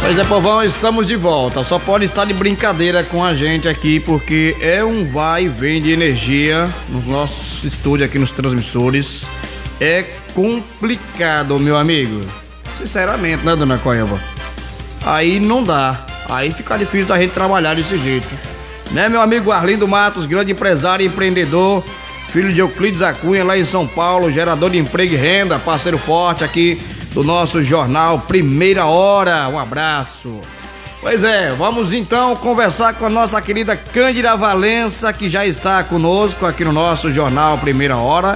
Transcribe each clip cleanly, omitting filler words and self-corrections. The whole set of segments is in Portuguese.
Pois é, povão, estamos de volta. Só pode estar de brincadeira com a gente aqui, porque é um vai e vem de energia nos nossos estúdios aqui nos transmissores. É complicado, meu amigo. Sinceramente, né, dona Coelba? Aí não dá. Aí fica difícil da gente trabalhar desse jeito. Né, meu amigo Arlindo Matos, grande empresário e empreendedor, filho de Euclides Acunha, lá em São Paulo, gerador de emprego e renda, parceiro forte aqui do nosso jornal Primeira Hora. Um abraço. Pois é, vamos então conversar com a nossa querida Cândida Valença, que já está conosco aqui no nosso jornal Primeira Hora.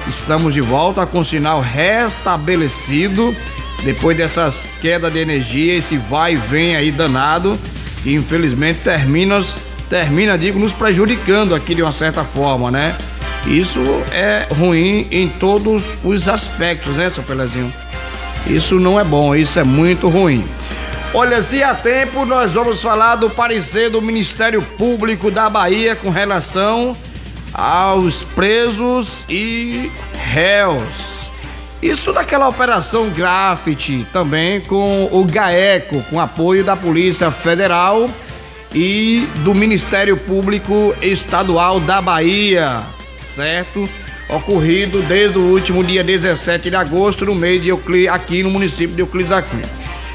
Estamos de volta com o sinal restabelecido, depois dessas quedas de energia, esse vai e vem aí danado, que infelizmente termina, digo, nos prejudicando aqui de uma certa forma, né? Isso é ruim em todos os aspectos, né, seu Pelezinho? Isso não é bom, isso é muito ruim. Olha, se há tempo, nós vamos falar do parecer do Ministério Público da Bahia com relação aos presos e réus. Isso daquela operação Grafite, também com o GAECO, com apoio da Polícia Federal e do Ministério Público Estadual da Bahia, certo? Ocorrido desde o último dia 17 de agosto, no mês de Euclides, aqui no município de Euclides Acunha.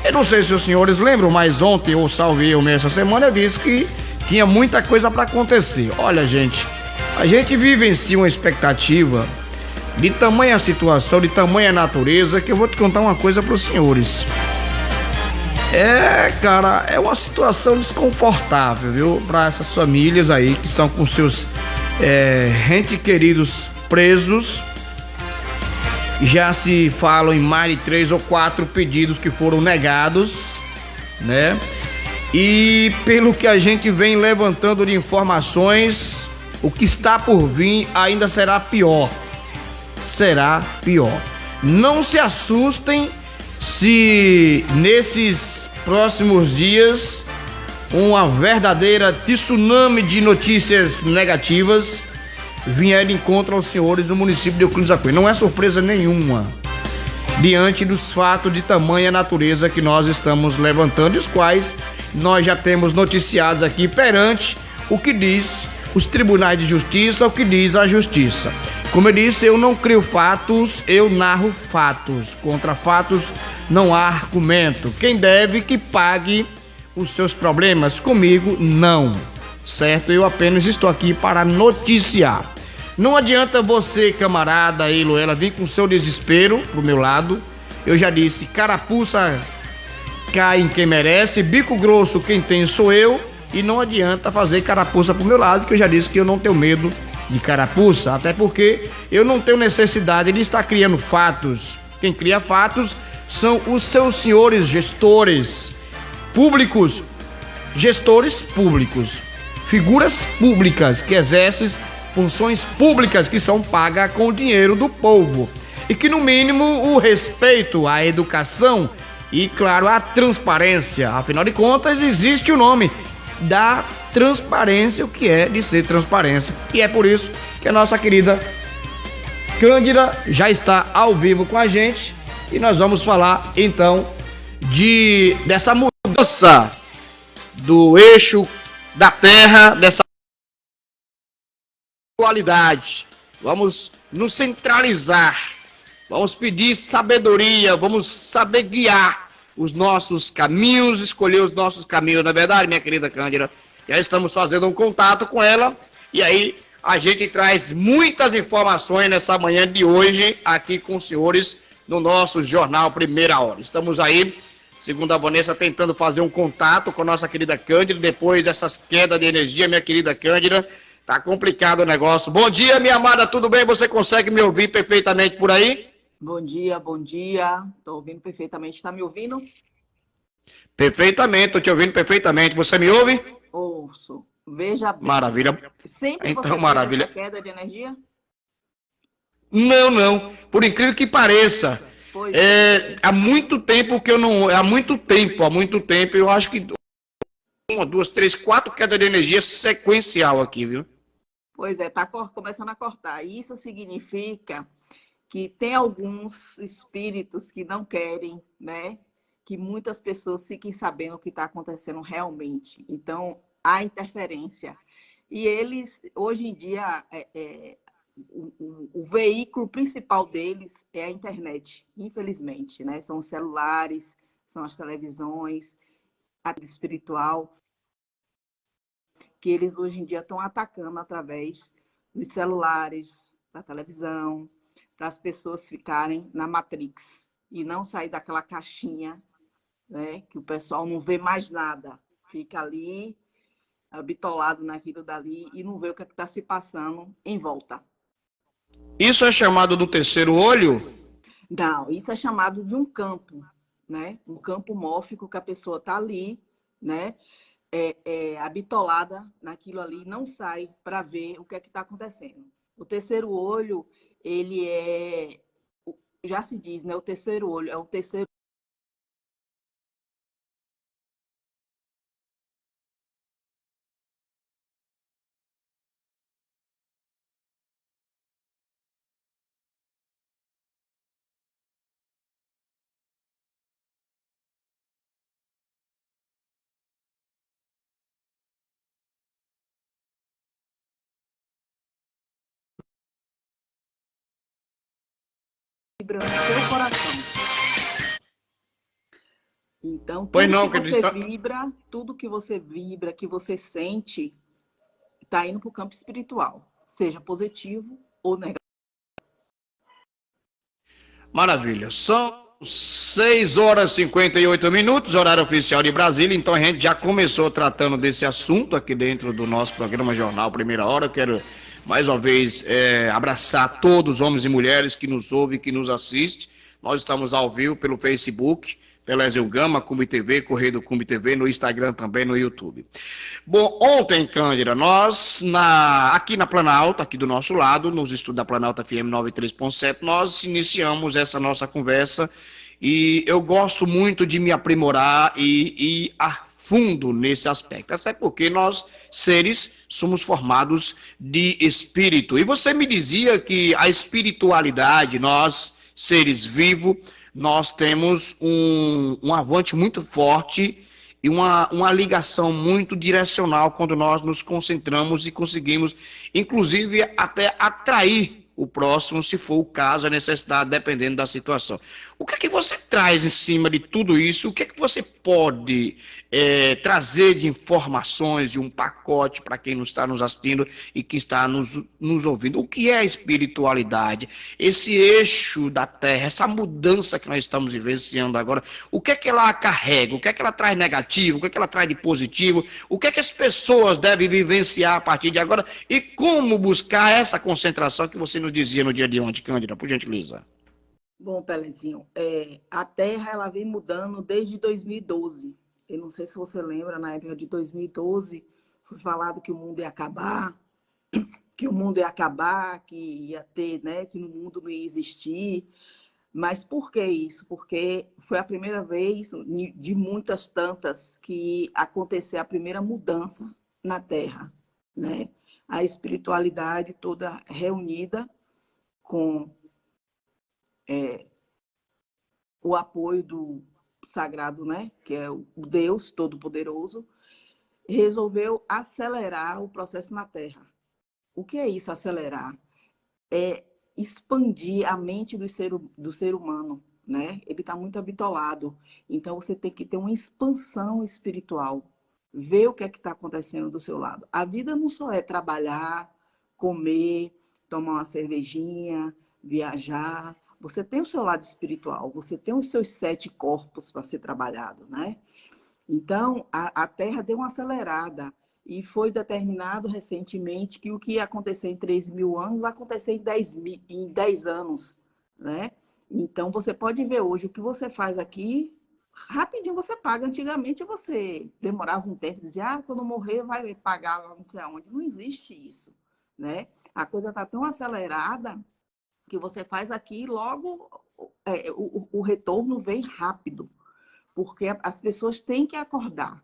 Eu não sei se os senhores lembram, mas ontem, ou salve eu mesmo, essa semana, eu disse que tinha muita coisa para acontecer. Olha, gente, a gente vivencia uma expectativa de tamanha situação, de tamanha natureza, que eu vou te contar uma coisa para os senhores. Cara, é uma situação desconfortável, viu? Para essas famílias aí que estão com seus entes queridos presos. Já se falam em mais de 3 ou 4 pedidos que foram negados, né? E pelo que a gente vem levantando de informações, o que está por vir ainda será pior. Será pior. Não se assustem se nesses próximos dias uma verdadeira tsunami de notícias negativas vier de encontro aos senhores do município de Euclides Acunha. Não é surpresa nenhuma diante dos fatos de tamanha natureza que nós estamos levantando, os quais nós já temos noticiados aqui perante o que diz os tribunais de justiça, o que diz a justiça. Como eu disse, eu não crio fatos, eu narro fatos. Contra fatos não há argumento. Quem deve que pague os seus problemas, comigo não, certo? Eu apenas estou aqui para noticiar. Não adianta você, camarada aí, Luela, vir com seu desespero pro meu lado. Eu já disse, carapuça cai em quem merece, bico grosso quem tem sou eu. E não adianta fazer carapuça pro meu lado, que eu já disse que eu não tenho medo de carapuça. Até porque eu não tenho necessidade de estar criando fatos. Quem cria fatos são os seus senhores gestores públicos, gestores públicos, figuras públicas que exercem funções públicas que são pagas com o dinheiro do povo e que no mínimo o respeito à educação e claro a transparência, afinal de contas existe o nome da transparência, o que é de ser transparência, e é por isso que a nossa querida Cândida já está ao vivo com a gente e nós vamos falar então dessa mudança do eixo da terra, dessa qualidade. Vamos nos centralizar, vamos pedir sabedoria, vamos saber guiar os nossos caminhos, escolher os nossos caminhos, não é verdade, minha querida Cândida? Já estamos fazendo um contato com ela e aí a gente traz muitas informações nessa manhã de hoje aqui com os senhores no nosso jornal Primeira Hora. Estamos aí, segundo a Vanessa, tentando fazer um contato com a nossa querida Cândida, depois dessas quedas de energia, minha querida Cândida. Tá complicado o negócio. Bom dia, minha amada, tudo bem? Você consegue me ouvir perfeitamente por aí? Bom dia, bom dia. Tô ouvindo perfeitamente. Tá me ouvindo? Perfeitamente, tô te ouvindo perfeitamente. Você me ouve? Ouço. Veja bem. Maravilha. Sempre então, você maravilha. teve essa queda de energia? Não. Por incrível que pareça, há muito tempo que eu não... Há muito tempo, eu acho que 1, 2, 3, 4 quedas de energia sequencial aqui, viu? Pois é, tá começando a cortar. Isso significa que tem alguns espíritos que não querem, né, que muitas pessoas fiquem sabendo o que está acontecendo realmente. Então, há interferência. E eles, hoje em dia, o veículo principal deles é a internet, infelizmente, né? São os celulares, são as televisões, a vida espiritual, que eles hoje em dia estão atacando através dos celulares, da televisão, para as pessoas ficarem na Matrix e não sair daquela caixinha, né? Que o pessoal não vê mais nada, fica ali bitolado naquilo dali e não vê o que está se passando em volta. Isso é chamado do terceiro olho? Não, isso é chamado de um campo, né? Um campo mórfico que a pessoa está ali, né? Habitolada naquilo ali, não sai para ver o que é que está acontecendo. O terceiro olho, ele já se diz, né? O terceiro olho é o terceiro vibra no seu coração. Então, tudo que você vibra, que você sente, está indo para o campo espiritual, seja positivo ou negativo. Maravilha. São 6 horas e 58 minutos, horário oficial de Brasília. Então a gente já começou tratando desse assunto aqui dentro do nosso programa Jornal Primeira Hora. Eu quero mais uma vez abraçar todos, homens e mulheres que nos ouvem, que nos assistem. Nós estamos ao vivo pelo Facebook, Telésio Gama, Cumbi TV, Correio do Cumbi TV, no Instagram também, no YouTube. Bom, ontem, Cândida, nós, aqui na Planalto, aqui do nosso lado, nos estudos da Planalto FM 93.7, nós iniciamos essa nossa conversa e eu gosto muito de me aprimorar e ir a fundo nesse aspecto, até porque nós, seres, somos formados de espírito. E você me dizia que a espiritualidade, nós, seres vivos, nós temos um avante muito forte e uma ligação muito direcional quando nós nos concentramos e conseguimos, inclusive, até atrair o próximo, se for o caso, a necessidade, dependendo da situação. O que é que você traz em cima de tudo isso? O que é que você pode trazer de informações, de um pacote para quem está nos assistindo e que está nos ouvindo? O que é a espiritualidade? Esse eixo da Terra, essa mudança que nós estamos vivenciando agora, o que é que ela carrega? O que é que ela traz negativo? O que é que ela traz de positivo? O que é que as pessoas devem vivenciar a partir de agora? E como buscar essa concentração que você nos dizia no dia de ontem, Cândida, por gentileza? Bom, Pelezinho, a Terra ela vem mudando desde 2012. Eu não sei se você lembra, na época de 2012, foi falado que o mundo ia acabar, que ia ter, né, que no mundo não ia existir. Mas por que isso? Porque foi a primeira vez, de muitas tantas, que aconteceu a primeira mudança na Terra, né? A espiritualidade toda reunida com o apoio do sagrado, né, que é o Deus Todo-Poderoso, resolveu acelerar o processo na Terra. O que é isso, acelerar? É expandir a mente do ser humano, né? Ele está muito habitolado. Então, você tem que ter uma expansão espiritual. Ver o que é que está acontecendo do seu lado. A vida não só é trabalhar, comer, tomar uma cervejinha, viajar. Você tem o seu lado espiritual, você tem os seus 7 corpos para ser trabalhado, né? Então, a Terra deu uma acelerada e foi determinado recentemente que o que ia acontecer em 13.000 anos vai acontecer em 10 anos, né? Então, você pode ver hoje o que você faz aqui, rapidinho você paga. Antigamente, você demorava um tempo, dizia, quando morrer vai pagar lá não sei aonde. Não existe isso, né? A coisa está tão acelerada que você faz aqui e logo o retorno vem rápido, porque as pessoas têm que acordar,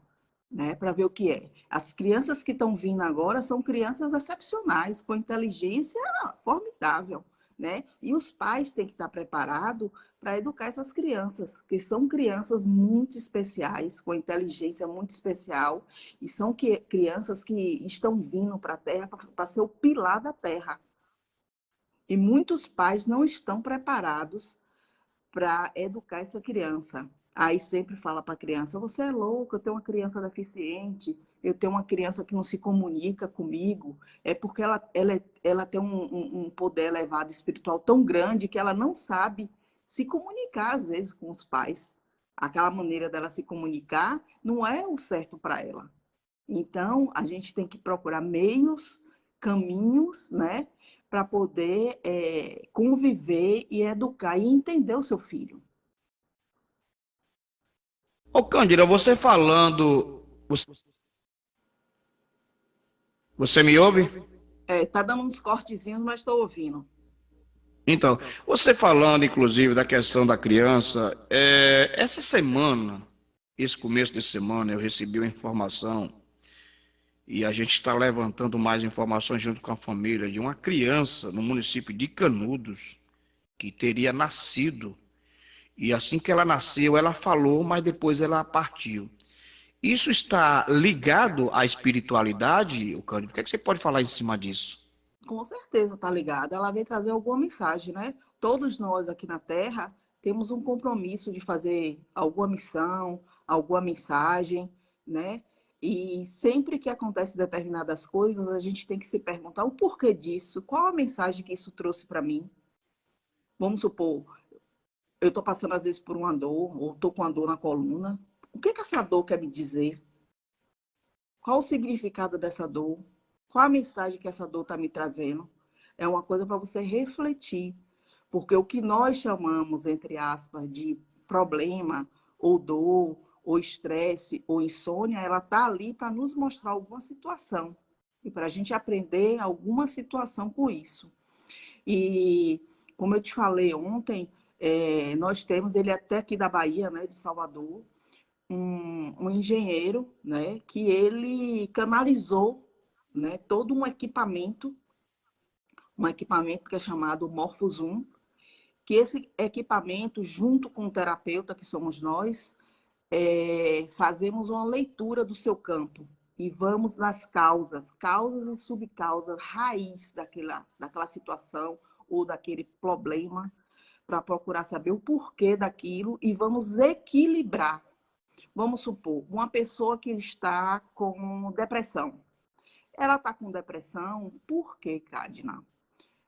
né, para ver o que é. As crianças que estão vindo agora são crianças excepcionais, com inteligência formidável, né? E os pais têm que estar preparados para educar essas crianças, que são crianças muito especiais, com inteligência muito especial, e são crianças que estão vindo para a Terra para ser o pilar da Terra. E muitos pais não estão preparados para educar essa criança. Aí sempre fala para a criança, você é louco, eu tenho uma criança deficiente, eu tenho uma criança que não se comunica comigo, é porque ela tem um poder elevado espiritual tão grande que ela não sabe se comunicar, às vezes, com os pais. Aquela maneira dela se comunicar não é o certo para ela. Então, a gente tem que procurar meios, caminhos, né, para poder conviver e educar e entender o seu filho. Ô, Cândida, você falando. Você me ouve? Tá dando uns cortezinhos, mas estou ouvindo. Então, você falando, inclusive, da questão da criança, essa semana, esse começo de semana, eu recebi uma informação e a gente está levantando mais informações junto com a família de uma criança no município de Canudos que teria nascido. E assim que ela nasceu, ela falou, mas depois ela partiu. Isso está ligado à espiritualidade, o Cândido? O que é que você pode falar em cima disso? Com certeza está ligada. Ela vem trazer alguma mensagem, né? Todos nós aqui na Terra temos um compromisso de fazer alguma missão, alguma mensagem, né? E sempre que acontece determinadas coisas, a gente tem que se perguntar o porquê disso, qual a mensagem que isso trouxe para mim. Vamos supor, eu estou passando às vezes por uma dor, ou estou com uma dor na coluna. O que essa dor quer me dizer? Qual o significado dessa dor? Qual a mensagem que essa dor está me trazendo? É uma coisa para você refletir. Porque o que nós chamamos, entre aspas, de problema, ou dor, ou estresse, ou insônia, ela está ali para nos mostrar alguma situação. E para a gente aprender alguma situação com isso. E, como eu te falei ontem, nós temos, ele até aqui da Bahia, né, de Salvador, um engenheiro, né, que ele canalizou, né, todo um equipamento que é chamado Morphozoom, que esse equipamento, junto com o terapeuta, que somos nós, fazemos uma leitura do seu campo e vamos nas causas e subcausas, raiz daquela situação ou daquele problema, para procurar saber o porquê daquilo e vamos equilibrar. Vamos supor, uma pessoa que está com depressão. Ela está com depressão por quê, Cadna?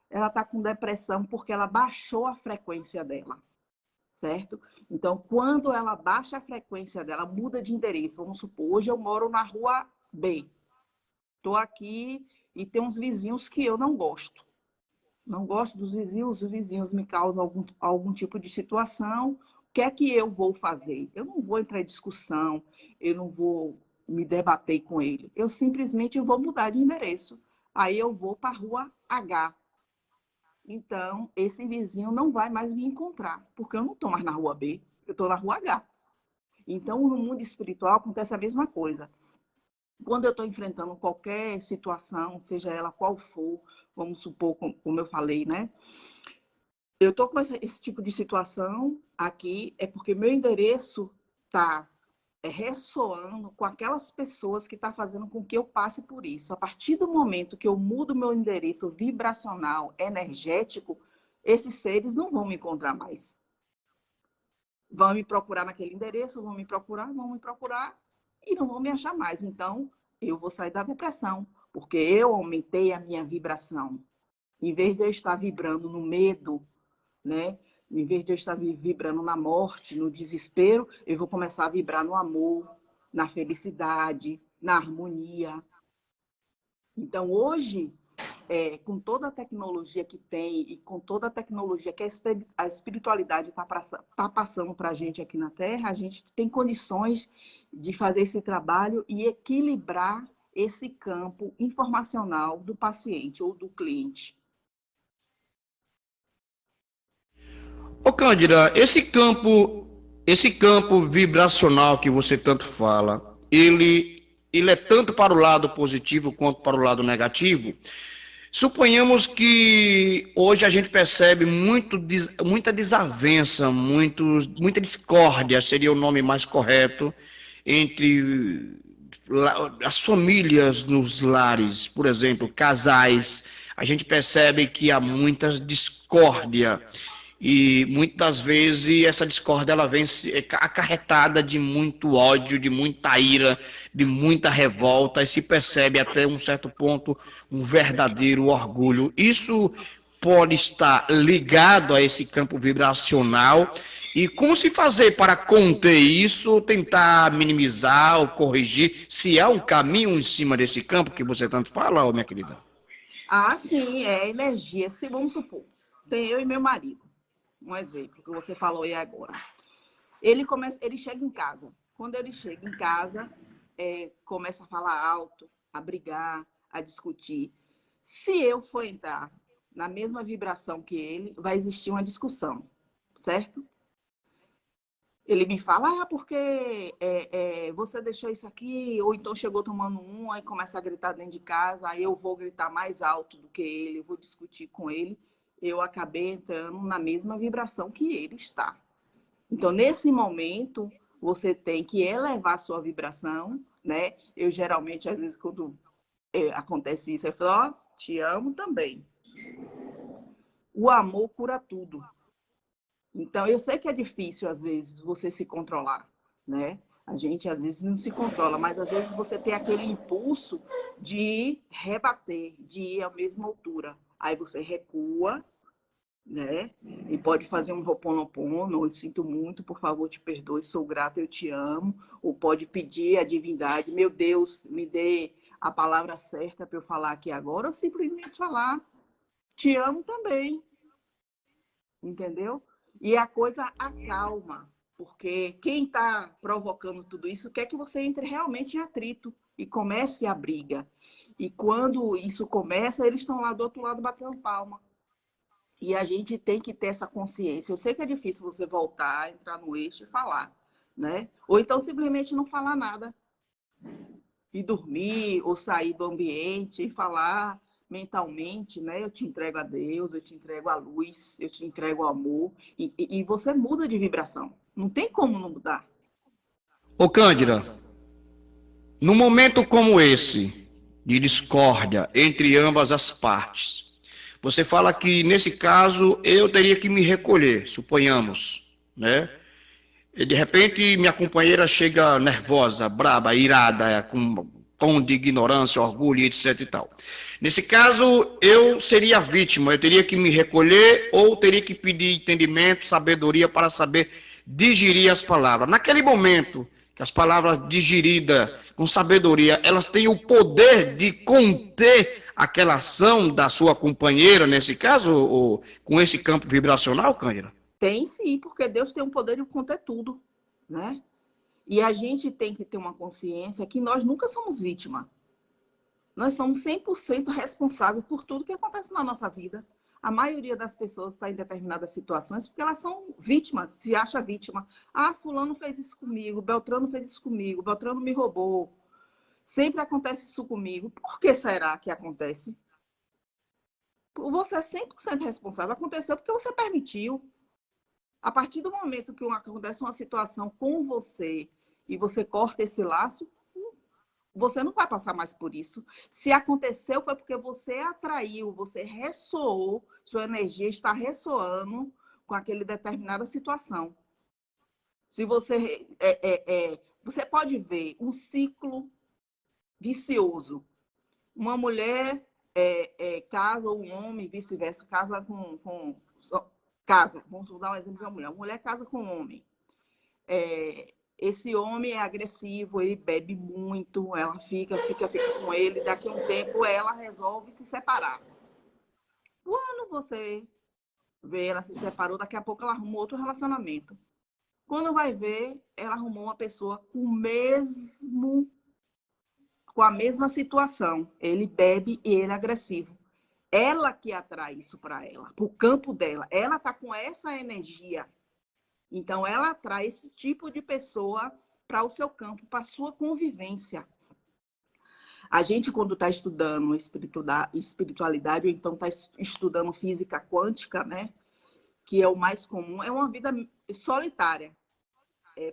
Ela está com depressão porque ela baixou a frequência dela, certo? Então, quando ela baixa a frequência dela, muda de endereço. Vamos supor, hoje eu moro na rua B. Estou aqui e tem uns vizinhos que eu não gosto. Não gosto dos vizinhos, os vizinhos me causam algum tipo de situação. O que é que eu vou fazer? Eu não vou entrar em discussão, eu não vou me debater com ele. Eu simplesmente vou mudar de endereço. Aí eu vou para a rua H. Então, esse vizinho não vai mais me encontrar, porque eu não estou mais na rua B, eu estou na rua H. Então, no mundo espiritual acontece a mesma coisa. Quando eu estou enfrentando qualquer situação, seja ela qual for, vamos supor, como eu falei, né? Eu estou com esse tipo de situação aqui, é porque meu endereço está ressoando com aquelas pessoas que estão fazendo com que eu passe por isso. A partir do momento que eu mudo meu endereço vibracional, energético, esses seres não vão me encontrar mais. Vão me procurar naquele endereço, vão me procurar e não vão me achar mais. Então, eu vou sair da depressão, porque eu aumentei a minha vibração. Em vez de eu estar vibrando no medo, né? Em vez de eu estar vibrando na morte, no desespero, eu vou começar a vibrar no amor, na felicidade, na harmonia. Então, hoje, com toda a tecnologia que tem e com toda a tecnologia que a espiritualidade está passando para a gente aqui na Terra, a gente tem condições de fazer esse trabalho e equilibrar esse campo informacional do paciente ou do cliente. Ô, Cândida, esse campo vibracional que você tanto fala, ele é tanto para o lado positivo quanto para o lado negativo? Suponhamos que hoje a gente percebe muita desavença, muita discórdia, seria o nome mais correto, entre as famílias nos lares, por exemplo, casais. A gente percebe que há muita discórdia. E muitas vezes essa discórdia ela vem acarretada de muito ódio, de muita ira, de muita revolta, e se percebe até um certo ponto um verdadeiro orgulho. Isso pode estar ligado a esse campo vibracional. E como se fazer para conter isso, tentar minimizar ou corrigir, se há um caminho em cima desse campo que você tanto fala, minha querida? Ah, sim, é energia. Se vamos supor, tem eu e meu marido. Um exemplo que você falou aí agora. Ele chega em casa. Quando ele chega em casa, começa a falar alto, a brigar, a discutir. Se eu for entrar na mesma vibração que ele, vai existir uma discussão, certo? Ele me fala, porque você deixou isso aqui, ou então chegou tomando um, aí começa a gritar dentro de casa, aí eu vou gritar mais alto do que ele, eu vou discutir com ele. Eu acabei entrando na mesma vibração que ele está. Então, nesse momento, você tem que elevar a sua vibração, né? Eu, geralmente, às vezes, quando acontece isso, eu falo, te amo também. O amor cura tudo. Então, eu sei que é difícil, às vezes, você se controlar, né? A gente, às vezes, não se controla, mas, às vezes, você tem aquele impulso de rebater, de ir à mesma altura. Aí você recua, né? E pode fazer um Ho'oponopono, eu sinto muito, por favor, te perdoe, sou grata, eu te amo. Ou pode pedir à divindade, meu Deus, me dê a palavra certa para eu falar aqui agora, ou simplesmente falar, te amo também. Entendeu? E a coisa acalma, porque quem está provocando tudo isso quer que você entre realmente em atrito e comece a briga. E quando isso começa, eles estão lá do outro lado batendo palma. E a gente tem que ter essa consciência. Eu sei que é difícil você voltar, entrar no eixo e falar, né? Ou então simplesmente não falar nada. E dormir, ou sair do ambiente e falar mentalmente, né? Eu te entrego a Deus, eu te entrego a luz, eu te entrego o amor. E você muda de vibração. Não tem como não mudar. Ô Cândida, num momento como esse, de discórdia entre ambas as partes, você fala que, nesse caso, eu teria que me recolher, suponhamos, né? E, de repente, minha companheira chega nervosa, braba, irada, com um tom de ignorância, orgulho, etc e tal. Nesse caso, eu seria a vítima, eu teria que me recolher ou teria que pedir entendimento, sabedoria para saber digerir as palavras. Naquele momento, que as palavras digeridas com sabedoria, elas têm o poder de conter aquela ação da sua companheira, nesse caso, ou com esse campo vibracional, Cândida? Tem sim, porque Deus tem o poder de conter tudo, né? E a gente tem que ter uma consciência que nós nunca somos vítima. Nós somos 100% responsáveis por tudo que acontece na nossa vida. A maioria das pessoas está em determinadas situações porque elas são vítimas, se acha vítima. Ah, fulano fez isso comigo, Beltrano fez isso comigo, Beltrano me roubou. Sempre acontece isso comigo. Por que será que acontece? Você é 100% responsável. Aconteceu porque você permitiu. A partir do momento que acontece uma situação com você e você corta esse laço, você não vai passar mais por isso. Se aconteceu, foi porque você atraiu, você ressoou, sua energia está ressoando com aquela determinada situação. Se você, você pode ver um ciclo vicioso. Uma mulher casa, ou um homem, vice-versa, casa casa. Vamos dar um exemplo de uma mulher. Uma mulher casa com um homem. Esse homem é agressivo, ele bebe muito, ela fica com ele, daqui a um tempo ela resolve se separar. Quando você vê ela se separou, daqui a pouco ela arrumou outro relacionamento. Quando vai ver, ela arrumou uma pessoa com a mesma situação. Ele bebe e ele é agressivo. Ela que atrai isso para ela, para o campo dela. Ela está com essa energia. Então, ela atrai esse tipo de pessoa para o seu campo, para a sua convivência. A gente, quando está estudando espiritualidade, ou então está estudando física quântica, né? Que é o mais comum, é uma vida solitária.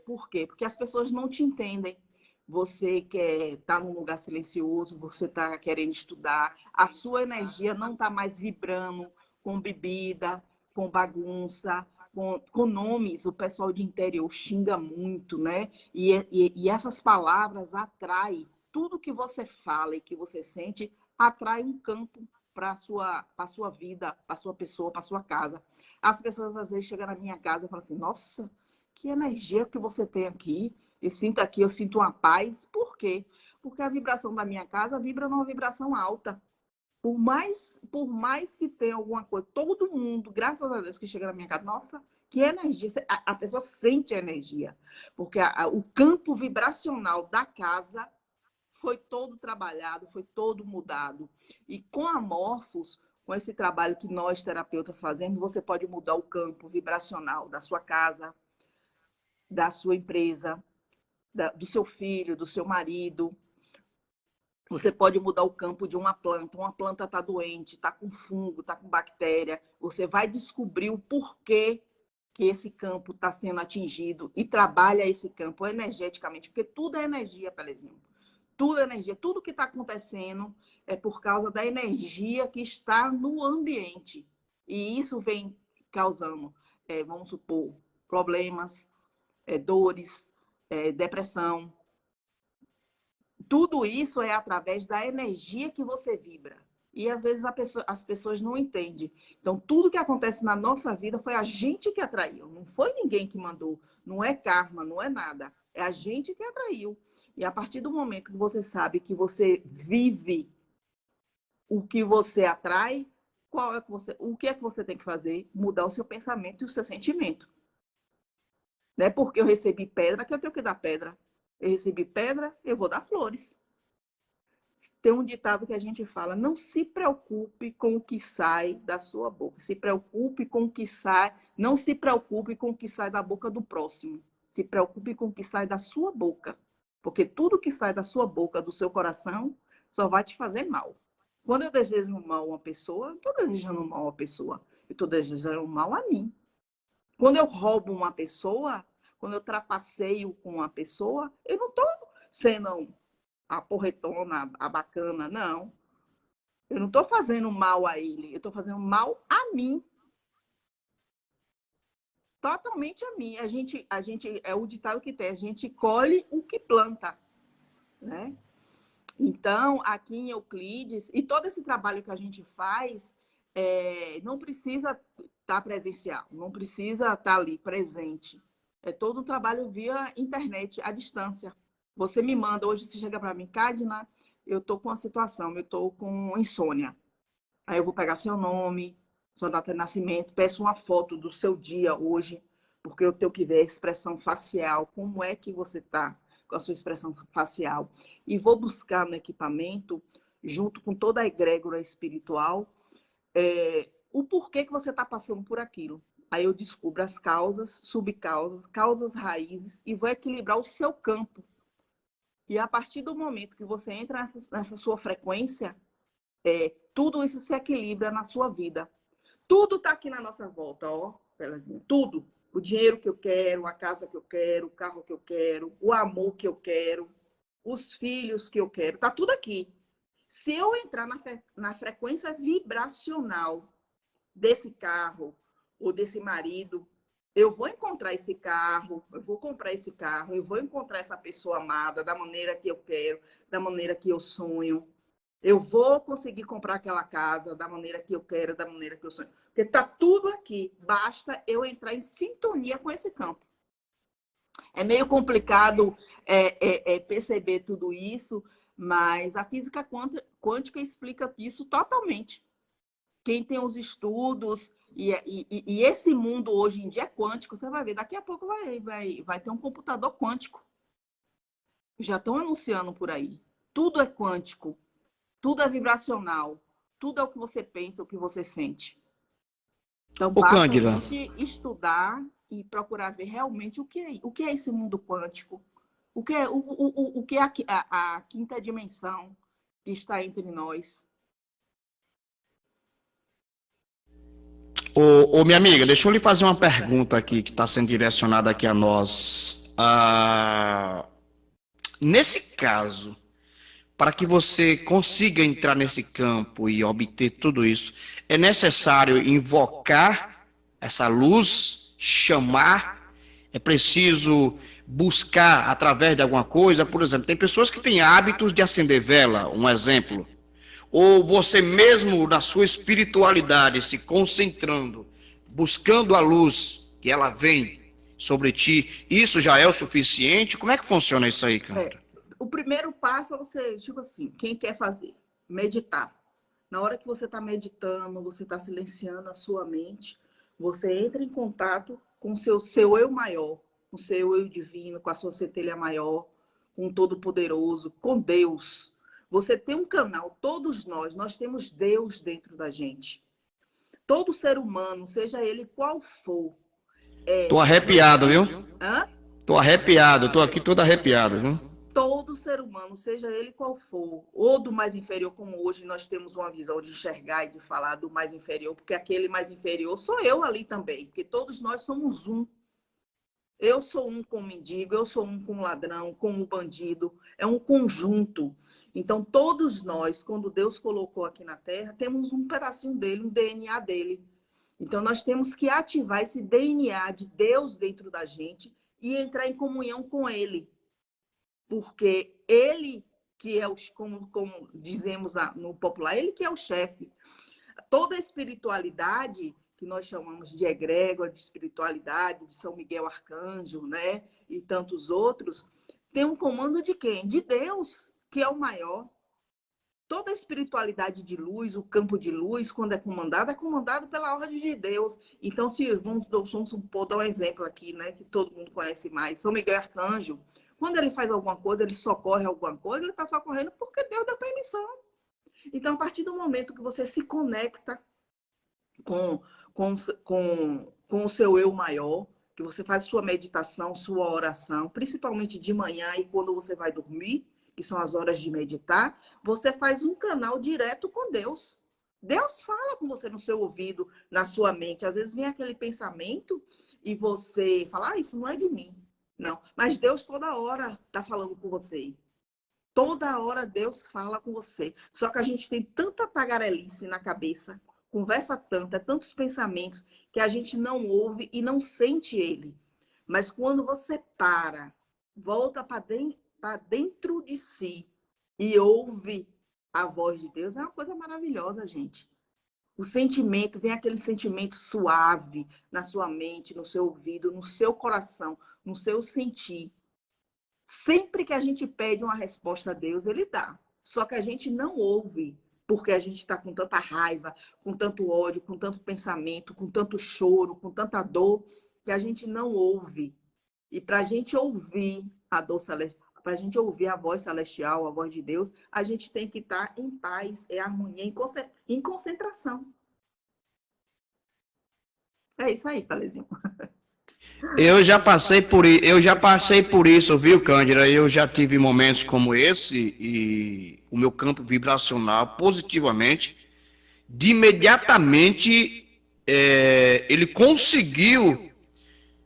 Por quê? Porque as pessoas não te entendem. Você quer estar num lugar silencioso, você está querendo estudar, a sua energia não está mais vibrando com bebida, com bagunça, com nomes. O pessoal de interior xinga muito, né? E essas palavras atraem. Tudo que você fala e que você sente atrai um campo para a sua vida, para a sua pessoa, para a sua casa. As pessoas às vezes chegam na minha casa e falam assim, nossa, que energia que você tem aqui. Eu sinto uma paz. Por quê? Porque a vibração da minha casa vibra numa vibração alta. Por mais que tenha alguma coisa, todo mundo, graças a Deus, que chega na minha casa, nossa, que energia. A pessoa sente a energia. Porque o campo vibracional da casa foi todo trabalhado, foi todo mudado. E com a Morphos, com esse trabalho que nós terapeutas fazemos, você pode mudar o campo vibracional da sua casa, da sua empresa, do seu filho, do seu marido. Você pode mudar o campo de uma planta está doente, está com fungo, está com bactéria. Você vai descobrir o porquê que esse campo está sendo atingido e trabalha esse campo energeticamente, porque tudo é energia, Pelezinho. Tudo é energia, tudo que está acontecendo é por causa da energia que está no ambiente. E isso vem causando, vamos supor, problemas, dores, depressão. Tudo isso é através da energia que você vibra. E às vezes as pessoas não entendem. Então, tudo que acontece na nossa vida foi a gente que atraiu. Não foi ninguém que mandou. Não é karma, não é nada. É a gente que atraiu. E a partir do momento que você sabe que você vive o que você atrai, o que é que você tem que fazer? Mudar o seu pensamento e o seu sentimento. Não é porque eu recebi pedra que eu tenho que dar pedra. Eu recebi pedra, eu vou dar flores. Tem um ditado que a gente fala, não se preocupe com o que sai da sua boca. Se preocupe com o que sai, não se preocupe com o que sai da boca do próximo. Se preocupe com o que sai da sua boca. Porque tudo que sai da sua boca, do seu coração, só vai te fazer mal. Quando eu desejo mal a uma pessoa, eu não estou desejando mal a uma pessoa. Eu estou desejando mal a mim. Quando eu roubo uma pessoa, quando eu trapaceio com uma pessoa, eu não estou sendo a porretona, a bacana, não. Eu não estou fazendo mal a ele, eu estou fazendo mal a mim. Totalmente a mim. A gente é o ditado que tem, a gente colhe o que planta, né? Então, aqui em Euclides, e todo esse trabalho que a gente faz, não precisa estar presencial, não precisa estar ali presente. É todo um trabalho via internet, à distância. Você me manda, hoje você chega para mim, Cadna, eu estou com uma situação, eu estou com insônia. Aí eu vou pegar seu nome, sua data de nascimento, peço uma foto do seu dia hoje, porque eu tenho que ver a expressão facial, como é que você está com a sua expressão facial. E vou buscar no equipamento, junto com toda a egrégora espiritual, o porquê que você está passando por aquilo. Aí eu descubro as causas, subcausas, causas raízes e vou equilibrar o seu campo. E a partir do momento que você entra nessa sua frequência, tudo isso se equilibra na sua vida. Tudo está aqui na nossa volta, ó, Pelezinha, tudo. O dinheiro que eu quero, a casa que eu quero, o carro que eu quero, o amor que eu quero, os filhos que eu quero, está tudo aqui. Se eu entrar na frequência vibracional desse carro ou desse marido, eu vou encontrar esse carro, eu vou comprar esse carro, eu vou encontrar essa pessoa amada da maneira que eu quero, da maneira que eu sonho. Eu vou conseguir comprar aquela casa da maneira que eu quero, da maneira que eu sonho. Porque está tudo aqui. Basta eu entrar em sintonia com esse campo. É meio complicado perceber tudo isso, mas a física quântica explica isso totalmente. Quem tem os estudos, e esse mundo hoje em dia é quântico, você vai ver, daqui a pouco vai ter um computador quântico. Já estão anunciando por aí. Tudo é quântico, tudo é vibracional, tudo é o que você pensa, o que você sente. Então, basta a gente estudar e procurar ver realmente o que é esse mundo quântico, o que é a quinta dimensão, que está entre nós. Minha amiga, deixa eu lhe fazer uma pergunta aqui que está sendo direcionada aqui a nós. Nesse caso, para que você consiga entrar nesse campo e obter tudo isso, é necessário invocar essa luz, chamar, é preciso buscar através de alguma coisa. Por exemplo, tem pessoas que têm hábitos de acender vela, um exemplo. Ou você mesmo, na sua espiritualidade, se concentrando, buscando a luz, que ela vem sobre ti, isso já é o suficiente? Como é que funciona isso aí, cara? O primeiro passo é você, tipo assim, quem quer fazer? Meditar. Na hora que você está meditando, você está silenciando a sua mente, você entra em contato com o seu eu maior, com o seu eu divino, com a sua centelha maior, com o Todo-Poderoso, com Deus. Você tem um canal, todos nós temos Deus dentro da gente. Todo ser humano, seja ele qual for. Tô arrepiado, viu? Hã? Tô arrepiado, tô aqui todo arrepiado, viu? Todo ser humano, seja ele qual for, ou do mais inferior, como hoje nós temos uma visão de enxergar e de falar do mais inferior, porque aquele mais inferior sou eu ali também, porque todos nós somos um. Eu sou um com o mendigo, eu sou um com o ladrão, com o bandido, é um conjunto. Então, todos nós, quando Deus colocou aqui na Terra, temos um pedacinho dele, um DNA dele. Então, nós temos que ativar esse DNA de Deus dentro da gente e entrar em comunhão com ele. Porque ele que é, como dizemos no popular, ele que é o chefe. Toda a espiritualidade, que nós chamamos de egrégora, de espiritualidade, de São Miguel Arcanjo, né? E tantos outros, tem um comando de quem? De Deus, que é o maior. Toda a espiritualidade de luz, o campo de luz, quando é comandado pela ordem de Deus. Então, se vamos supor, dar um exemplo aqui, né? Que todo mundo conhece mais. São Miguel Arcanjo, quando ele faz alguma coisa, ele socorre alguma coisa, ele está socorrendo porque Deus deu permissão. Então, a partir do momento que você se conecta com o seu eu maior, que você faz sua meditação, sua oração, principalmente de manhã e quando você vai dormir, que são as horas de meditar, você faz um canal direto com Deus. Deus fala com você no seu ouvido, na sua mente. Às vezes vem aquele pensamento e você fala, isso não é de mim. Não, mas Deus toda hora está falando com você. Toda hora Deus fala com você. Só que a gente tem tanta tagarelice na cabeça, conversa tanto, tantos pensamentos, que a gente não ouve e não sente ele. Mas quando você volta para dentro de si e ouve a voz de Deus, é uma coisa maravilhosa, gente. O sentimento, vem aquele sentimento suave na sua mente, no seu ouvido, no seu coração, no seu sentir. Sempre que a gente pede uma resposta a Deus, ele dá. Só que a gente não ouve, porque a gente está com tanta raiva, com tanto ódio, com tanto pensamento, com tanto choro, com tanta dor, que a gente não ouve. E para a gente ouvir a dor celestial, para a gente ouvir a voz celestial, a voz de Deus, a gente tem que estar em paz, em harmonia, em concentração. É isso aí, Palezinho. Eu já passei por isso, viu, Cândida? Eu já tive momentos como esse e o meu campo vibracional, positivamente, de imediatamente ele conseguiu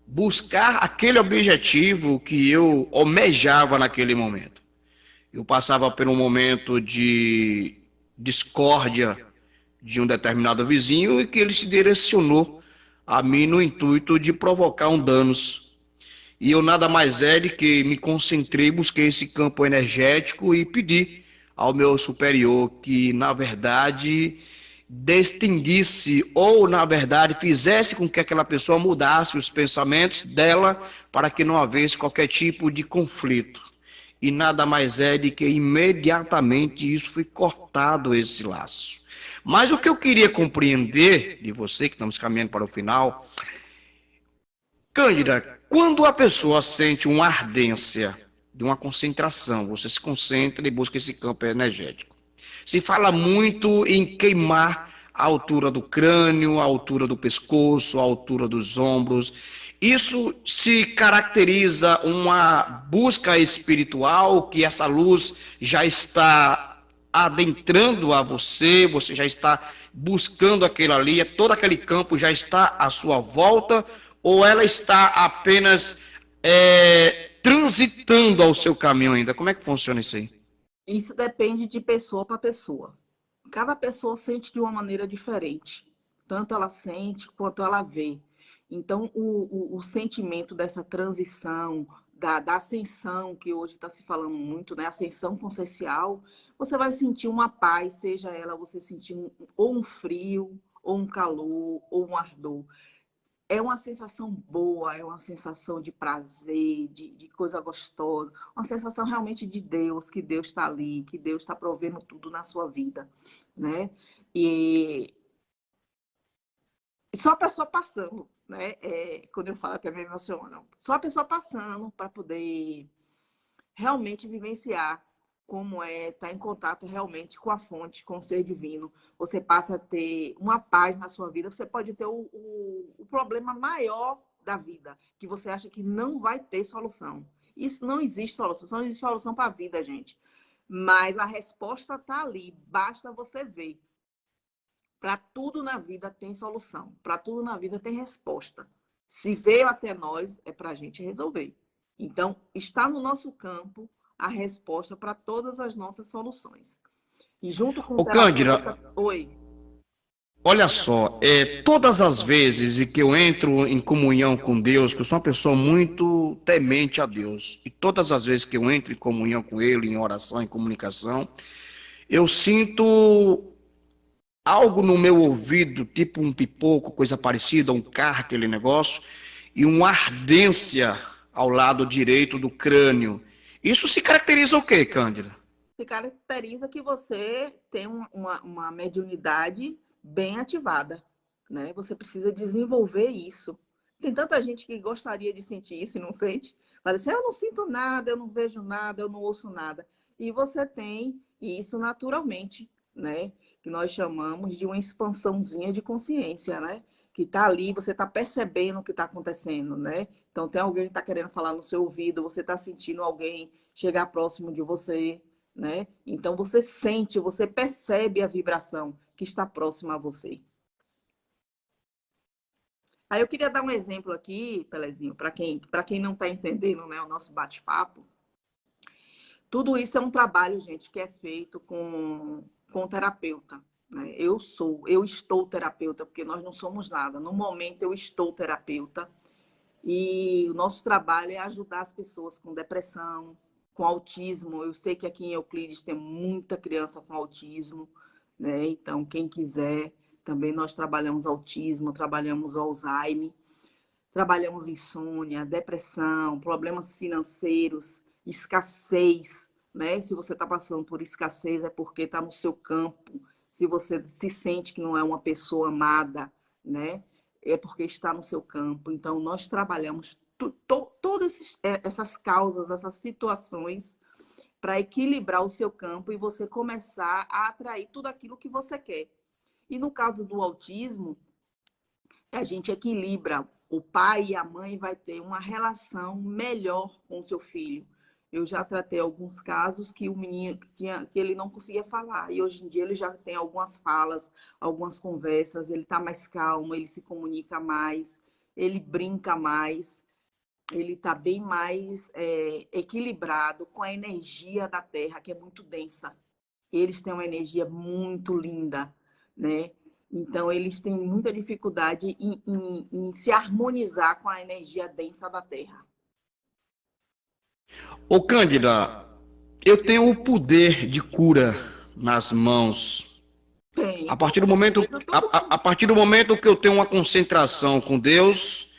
buscar aquele objetivo que eu almejava naquele momento. Eu passava por um momento de discórdia de um determinado vizinho e que ele se direcionou a mim no intuito de provocar um danos. E eu nada mais de que me concentrei, busquei esse campo energético e pedi ao meu superior que, na verdade, distinguisse ou, na verdade, fizesse com que aquela pessoa mudasse os pensamentos dela para que não houvesse qualquer tipo de conflito. E nada mais de que imediatamente isso foi cortado, esse laço. Mas o que eu queria compreender de você, que estamos caminhando para o final, Cândida, quando a pessoa sente uma ardência de uma concentração, você se concentra e busca esse campo energético. Se fala muito em queimar a altura do crânio, a altura do pescoço, a altura dos ombros. Isso se caracteriza uma busca espiritual, que essa luz já está adentrando a você, você já está buscando aquilo ali, todo aquele campo já está à sua volta, ou ela está apenas transitando ao seu caminho ainda? Como é que funciona isso aí? Isso depende de pessoa para pessoa. Cada pessoa sente de uma maneira diferente. Tanto ela sente quanto ela vê. Então, o sentimento dessa transição, da ascensão, que hoje está se falando muito, né? Ascensão consciencial, você vai sentir uma paz, seja ela você sentir ou um frio, ou um calor, ou um ardor. É uma sensação boa, é uma sensação de prazer, de coisa gostosa, uma sensação realmente de Deus, que Deus está ali, que Deus está provendo tudo na sua vida, né? E só a pessoa passando, né? Quando eu falo até me emociono, só a pessoa passando para poder realmente vivenciar como é estar em contato realmente com a fonte, com o ser divino. Você passa a ter uma paz na sua vida. Você pode ter o problema maior da vida, que você acha que não vai ter solução. Isso não existe solução. Não existe solução para a vida, gente. Mas a resposta está ali. Basta você ver. Para tudo na vida tem solução. Para tudo na vida tem resposta. Se veio até nós, é para a gente resolver. Então, está no nosso campo a resposta para todas as nossas soluções. E junto com o Cândida, terapeuta... Oi. olha só, todas as vezes que eu entro em comunhão com Deus, que eu sou uma pessoa muito temente a Deus, e todas as vezes que eu entro em comunhão com Ele, em oração, em comunicação, eu sinto algo no meu ouvido, tipo um pipoco, coisa parecida, um carro, aquele negócio, e uma ardência ao lado direito do crânio. Isso se caracteriza o quê, Cândida? Se caracteriza que você tem uma mediunidade bem ativada, né? Você precisa desenvolver isso. Tem tanta gente que gostaria de sentir isso e não sente. Mas assim, eu não sinto nada, eu não vejo nada, eu não ouço nada. E você tem isso naturalmente, né? Que nós chamamos de uma expansãozinha de consciência, né? Que está ali, você está percebendo o que está acontecendo, né? Então, tem alguém que está querendo falar no seu ouvido, você está sentindo alguém chegar próximo de você, né? Então, você sente, você percebe a vibração que está próxima a você. Aí eu queria dar um exemplo aqui, Pelezinho, para quem não está entendendo, né, o nosso bate-papo. Tudo isso é um trabalho, gente, que é feito com o terapeuta. Né? Eu estou terapeuta, porque nós não somos nada. No momento, eu estou terapeuta. E o nosso trabalho é ajudar as pessoas com depressão, com autismo. Eu sei que aqui em Euclides tem muita criança com autismo, né? Então, quem quiser, também nós trabalhamos autismo, trabalhamos Alzheimer, trabalhamos insônia, depressão, problemas financeiros, escassez, né? Se você está passando por escassez, é porque está no seu campo. Se você se sente que não é uma pessoa amada, né? É porque está no seu campo. Então, nós trabalhamos todas essas causas, essas situações, para equilibrar o seu campo e você começar a atrair tudo aquilo que você quer. E no caso do autismo, a gente equilibra. O pai e a mãe vai ter uma relação melhor com o seu filho. Eu já tratei alguns casos que o menino que ele não conseguia falar. E hoje em dia ele já tem algumas falas, algumas conversas, ele está mais calmo, ele se comunica mais, ele brinca mais, ele está bem mais equilibrado com a energia da Terra, que é muito densa. Eles têm uma energia muito linda, né? Então, eles têm muita dificuldade em se harmonizar com a energia densa da Terra. Cândida, eu tenho o poder de cura nas mãos. Tem. A partir do momento que eu tenho uma concentração com Deus,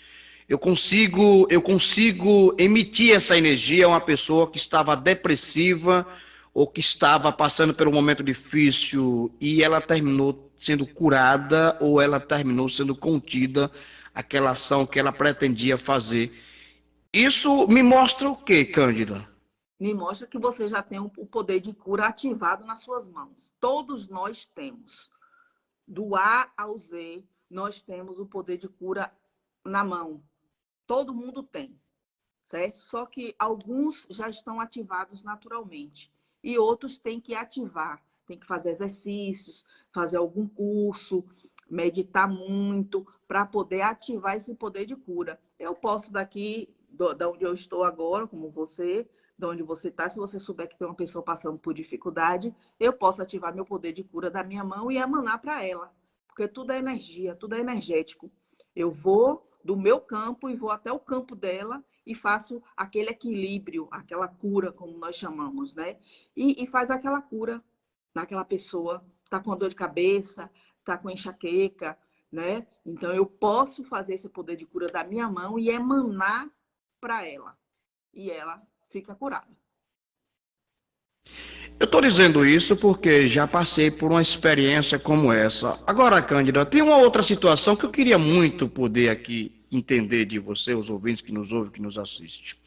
eu consigo emitir essa energia a uma pessoa que estava depressiva ou que estava passando por um momento difícil e ela terminou sendo curada ou ela terminou sendo contida aquela ação que ela pretendia fazer. Isso me mostra o quê, Cândida? Me mostra que você já tem o poder de cura ativado nas suas mãos. Todos nós temos. Do A ao Z, nós temos o poder de cura na mão. Todo mundo tem, certo? Só que alguns já estão ativados naturalmente e outros têm que ativar. Tem que fazer exercícios, fazer algum curso, meditar muito, para poder ativar esse poder de cura. Eu posso daqui, da onde eu estou agora, como você, de onde você está, se você souber que tem uma pessoa passando por dificuldade, eu posso ativar meu poder de cura da minha mão e emanar para ela. Porque tudo é energia, tudo é energético. Eu vou do meu campo e vou até o campo dela e faço aquele equilíbrio, aquela cura, como nós chamamos, né? E faz aquela cura naquela pessoa, está com dor de cabeça, está com enxaqueca, né? Então, eu posso fazer esse poder de cura da minha mão e emanar para ela. E ela fica curada. Eu estou dizendo isso porque já passei por uma experiência como essa. Agora, Cândida, tem uma outra situação que eu queria muito poder aqui entender de você, os ouvintes que nos ouvem, que nos assistem.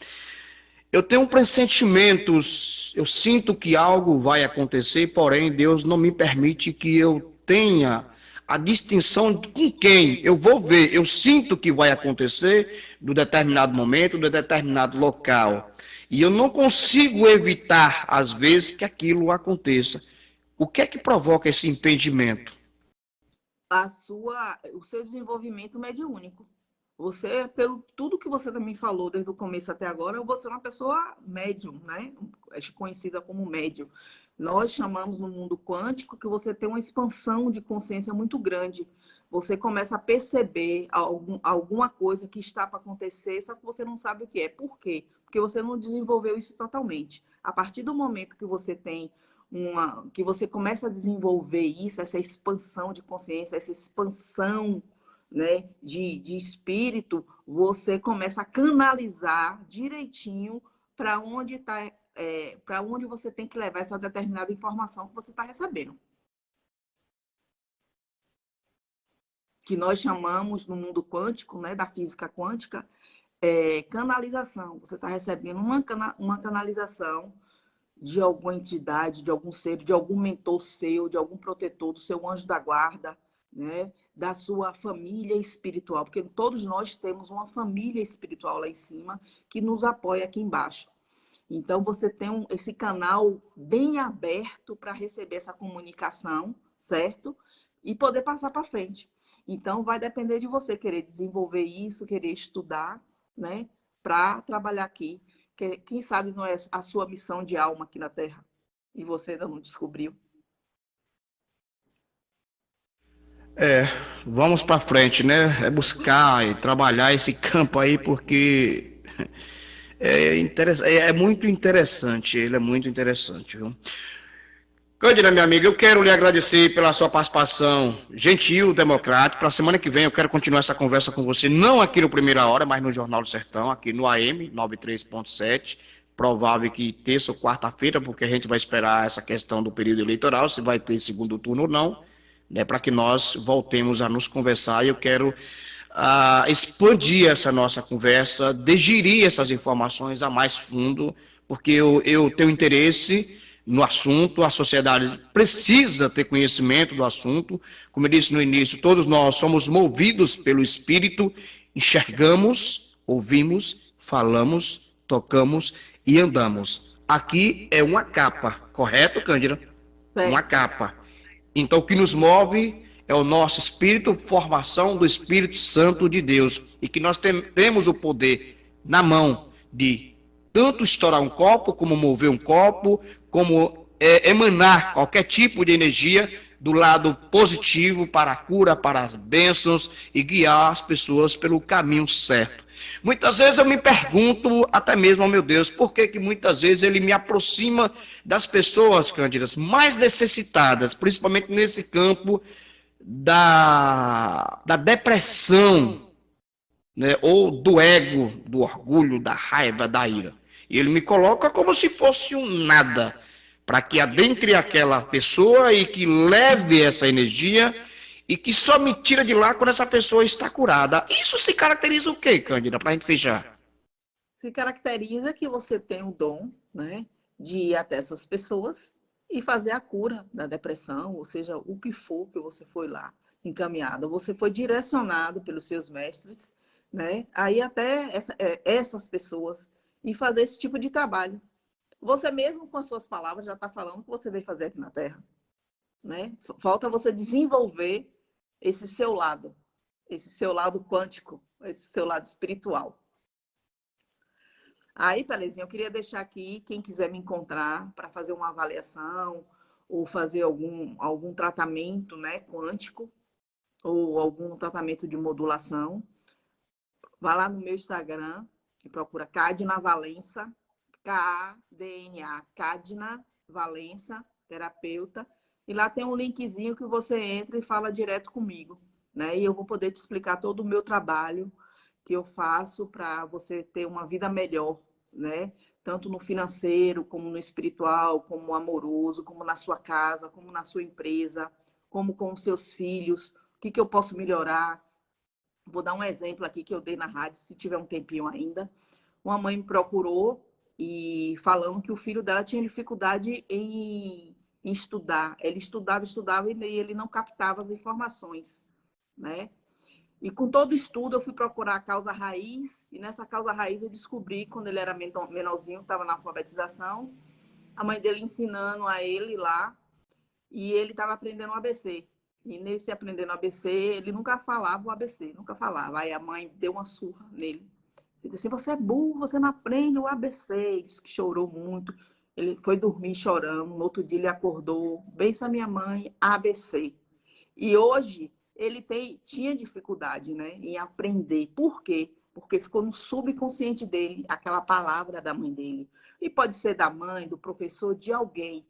Eu tenho pressentimentos, eu sinto que algo vai acontecer, porém Deus não me permite que eu tenha a distinção de com quem eu vou ver. Eu sinto que vai acontecer do determinado momento, do determinado local. E eu não consigo evitar, às vezes, que aquilo aconteça. O que é que provoca esse impedimento? O seu desenvolvimento mediúnico. Você, pelo tudo que você também falou desde o começo até agora, você é uma pessoa médium, né? É conhecida como médium. Nós chamamos no mundo quântico que você tem uma expansão de consciência muito grande. Você começa a perceber alguma coisa que está para acontecer, só que você não sabe o que é. Por quê? Porque você não desenvolveu isso totalmente. A partir do momento que você tem que você começa a desenvolver isso, essa expansão de consciência, essa expansão, né, de espírito, você começa a canalizar direitinho para onde está, para onde você tem que levar essa determinada informação que você está recebendo. Que nós chamamos no mundo quântico, né, da física quântica, canalização. Você está recebendo uma canalização de alguma entidade, de algum ser, de algum mentor seu, de algum protetor, do seu anjo da guarda, né? Da sua família espiritual, porque todos nós temos uma família espiritual lá em cima que nos apoia aqui embaixo. Então, você tem esse canal bem aberto para receber essa comunicação, certo? E poder passar para frente. Então, vai depender de você querer desenvolver isso, querer estudar, né? Para trabalhar aqui. Quem sabe não é a sua missão de alma aqui na Terra e você ainda não descobriu. Vamos para frente, né? É buscar e trabalhar esse campo aí, porque é muito interessante, ele é muito interessante, viu? Cândida, minha amiga, eu quero lhe agradecer pela sua participação gentil, democrática. Para a semana que vem eu quero continuar essa conversa com você, não aqui no Primeira Hora, mas no Jornal do Sertão, aqui no AM 93.7. Provável que terça ou quarta-feira, porque a gente vai esperar essa questão do período eleitoral, se vai ter segundo turno ou não, né, para que nós voltemos a nos conversar. E eu quero expandir essa nossa conversa, digerir essas informações a mais fundo, porque eu tenho interesse no assunto, a sociedade precisa ter conhecimento do assunto. Como eu disse no início, todos nós somos movidos pelo Espírito, enxergamos, ouvimos, falamos, tocamos e andamos. Aqui é uma capa, correto, Cândida? Uma capa. Então, o que nos move é o nosso espírito, formação do Espírito Santo de Deus. E que nós temos o poder na mão de tanto estourar um copo, como mover um copo, como emanar qualquer tipo de energia do lado positivo para a cura, para as bênçãos e guiar as pessoas pelo caminho certo. Muitas vezes eu me pergunto, até mesmo, oh meu Deus, por que muitas vezes ele me aproxima das pessoas, Cândidas, mais necessitadas, principalmente nesse campo da depressão, né, ou do ego, do orgulho, da raiva, da ira. E ele me coloca como se fosse um nada, para que adentre aquela pessoa e que leve essa energia e que só me tira de lá quando essa pessoa está curada. Isso se caracteriza o quê, Cândida, para a gente fechar? Se caracteriza que você tem o dom, né, de ir até essas pessoas e fazer a cura da depressão, ou seja, o que for que você foi lá encaminhado. Você foi direcionado pelos seus mestres, né, aí até essas pessoas e fazer esse tipo de trabalho. Você mesmo, com as suas palavras, já está falando o que você veio fazer aqui na Terra. né? Falta você desenvolver esse seu lado quântico, esse seu lado espiritual. Aí, Pelezinho, eu queria deixar aqui, quem quiser me encontrar para fazer uma avaliação ou fazer algum tratamento, né, quântico, ou algum tratamento de modulação, vá lá no meu Instagram e procura Cadna Valença, K-A-D-N-A, Cadna Valença, terapeuta, e lá tem um linkzinho que você entra e fala direto comigo, né? E eu vou poder te explicar todo o meu trabalho que eu faço para você ter uma vida melhor, né? Tanto no financeiro, como no espiritual, como no amoroso, como na sua casa, como na sua empresa, como com os seus filhos, o que eu posso melhorar. Vou dar um exemplo aqui que eu dei na rádio, se tiver um tempinho ainda. Uma mãe me procurou e falando que o filho dela tinha dificuldade em estudar. Ele estudava e ele não captava as informações, né? E com todo estudo eu fui procurar a causa raiz, e nessa causa raiz eu descobri, quando ele era menorzinho, estava na alfabetização, a mãe dele ensinando a ele lá, e ele estava aprendendo o ABC. E nesse aprendendo o ABC, ele nunca falava o ABC, nunca falava. Aí a mãe deu uma surra nele. Ele disse assim, você é burro, você não aprende o ABC. Ele disse que chorou muito. Ele foi dormir chorando. No outro dia ele acordou, bença minha mãe, ABC. E hoje ele tinha dificuldade, né, em aprender. Por quê? Porque ficou no subconsciente dele aquela palavra da mãe dele. E pode ser da mãe, do professor, de alguém.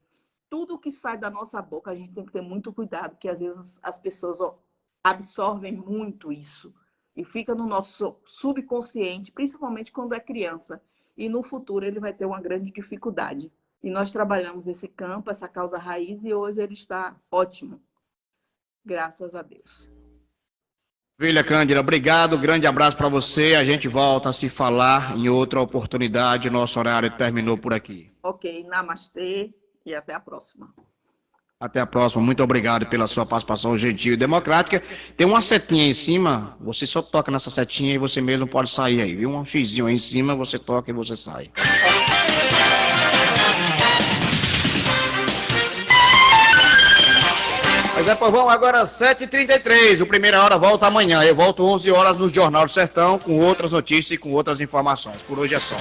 Tudo que sai da nossa boca, a gente tem que ter muito cuidado, porque às vezes as pessoas absorvem muito isso. E fica no nosso subconsciente, principalmente quando é criança. E no futuro ele vai ter uma grande dificuldade. E nós trabalhamos esse campo, essa causa raiz, e hoje ele está ótimo. Graças a Deus. Filha Cândida, obrigado, grande abraço para você. A gente volta a se falar em outra oportunidade. Nosso horário terminou por aqui. Ok, namastê e até a próxima. Até a próxima. Muito obrigado pela sua participação gentil e democrática. Tem uma setinha em cima, você só toca nessa setinha e você mesmo pode sair aí, viu? Um xizinho aí em cima, você toca e você sai. Mas é, povão, agora 7h33. O Primeira Hora volta amanhã. Eu volto 11 horas no Jornal do Sertão com outras notícias e com outras informações. Por hoje é só.